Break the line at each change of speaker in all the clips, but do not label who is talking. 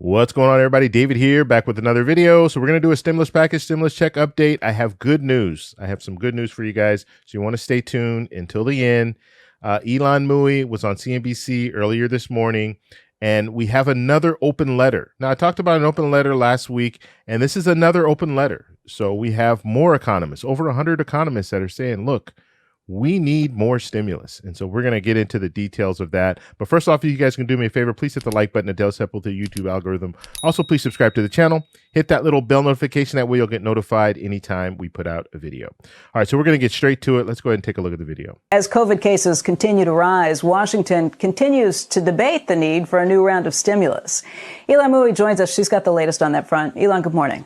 What's going on, everybody? David here, back with another video. So we're going to do a stimulus package, stimulus check update. I have good news. I have some good news for you guys. So you want to stay tuned until the end. Elon Musk was on CNBC earlier this morning, and we have another open letter. Now, I talked about an open letter last week, and this is another open letter. So we have more economists, over 100 economists that are saying, look, we need more stimulus. And so we're going to get into the details of that. But first off, if you guys can do me a favor, please hit the like button. It does help with the YouTube algorithm. Also, please subscribe to the channel. Hit that little bell notification. That way you'll get notified anytime we put out a video. All right, so we're going to get straight to it. Let's go ahead and take a look at the video.
As COVID cases continue to rise, Washington continues to debate the need for a new round of stimulus. Elon Musk joins us. She's got the latest on that front. Elon, good morning.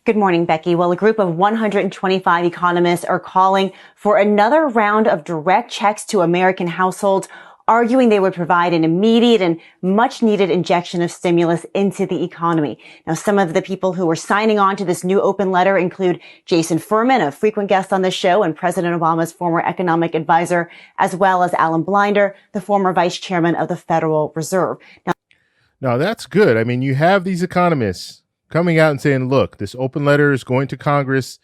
Good morning, Becky. Well, a group of 125 economists are calling for another round of direct checks to American households, arguing they would provide an immediate and much needed injection of stimulus into the economy. Now, some of the people who are signing on to this new open letter include Jason Furman, a frequent guest on the show and President Obama's former economic advisor, as well as Alan Blinder, the former vice chairman of the Federal Reserve.
Now, that's good. I mean, you have these economists coming out and saying, look, this open letter is going to Congress.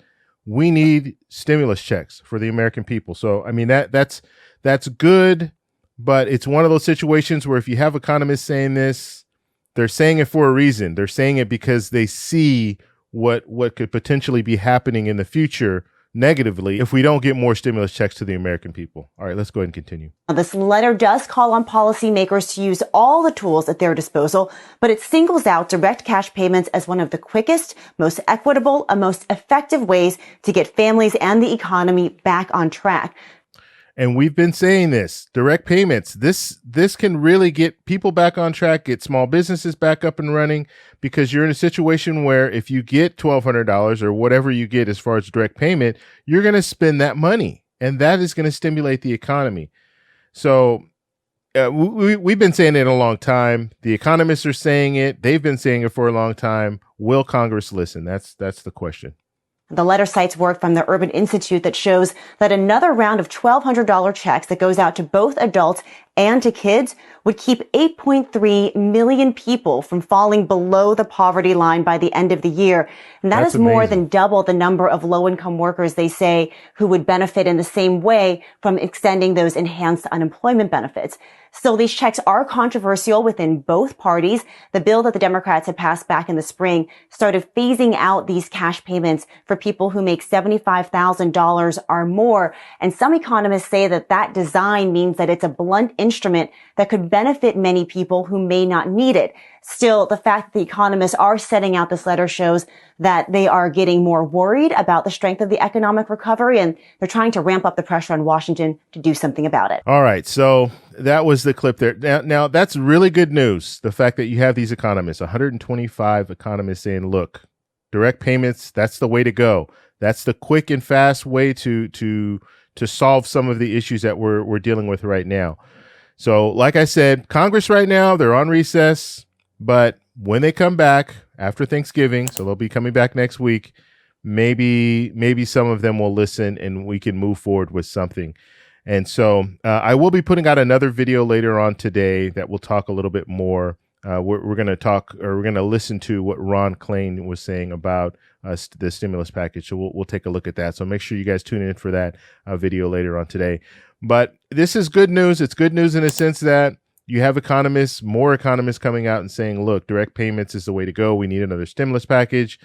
We need stimulus checks for the American people. So, I mean, that's good, but it's one of those situations where if you have economists saying this, they're saying it for a reason. They're saying it because they see what could potentially be happening in the future negatively if we don't get more stimulus checks to the American people. All right, let's go ahead and continue.
This letter does call on policymakers to use all the tools at their disposal, but it singles out direct cash payments as one of the quickest, most equitable, and most effective ways to get families and the economy back on track.
And we've been saying this, direct payments, this can really get people back on track, get small businesses back up and running, because you're in a situation where if you get $1,200 or whatever you get as far as direct payment, you're going to spend that money, and that is going to stimulate the economy. So we've been saying it a long time. The economists are saying it. They've been saying it for a long time. Will Congress listen? That's the question.
The letter cites work from the Urban Institute that shows that another round of $1,200 checks that goes out to both adults and to kids would keep 8.3 million people from falling below the poverty line by the end of the year. And that's more than double the number of low-income workers, they say, who would benefit in the same way from extending those enhanced unemployment benefits. Still, these checks are controversial within both parties. The bill that the Democrats had passed back in the spring started phasing out these cash payments for people who make $75,000 or more. And some economists say that that design means that it's a blunt instrument that could benefit many people who may not need it. Still, the fact that the economists are setting out this letter shows that they are getting more worried about the strength of the economic recovery, and they're trying to ramp up the pressure on Washington to do something about it.
All right, so that was the clip there. Now that's really good news, the fact that you have these economists, 125 economists saying, look, direct payments, that's the way to go. That's the quick and fast way to solve some of the issues that we're dealing with right now. So like I said, Congress right now, they're on recess. But when they come back after Thanksgiving, so they'll be coming back next week, maybe some of them will listen and we can move forward with something. And so I will be putting out another video later on today that will talk a little bit more. We're going to listen to what Ron Klain was saying about the stimulus package. So we'll take a look at that. So make sure you guys tune in for that video later on today. But this is good news. It's good news in a sense that you have economists, more economists coming out and saying, look, direct payments is the way to go. We need another stimulus package.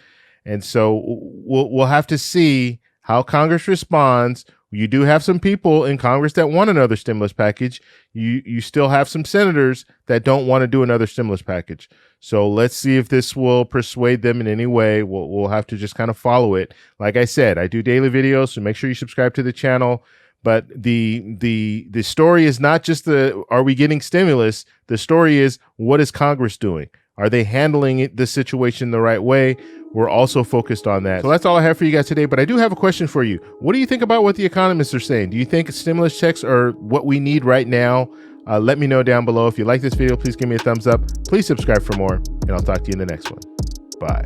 And so we'll have to see how Congress responds. You do have some people in Congress that want another stimulus package. You still have some senators that don't want to do another stimulus package. So let's see if this will persuade them in any way. We'll have to just kind of follow it. Like I said, I do daily videos, so make sure you subscribe to the channel. But the story is not just are we getting stimulus? The story is, what is Congress doing? Are they handling the situation the right way? We're also focused on that. So that's all I have for you guys today. But I do have a question for you. What do you think about what the economists are saying? Do you think stimulus checks are what we need right now? Let me know down below. If you like this video, please give me a thumbs up. Please subscribe for more, and I'll talk to you in the next one. Bye.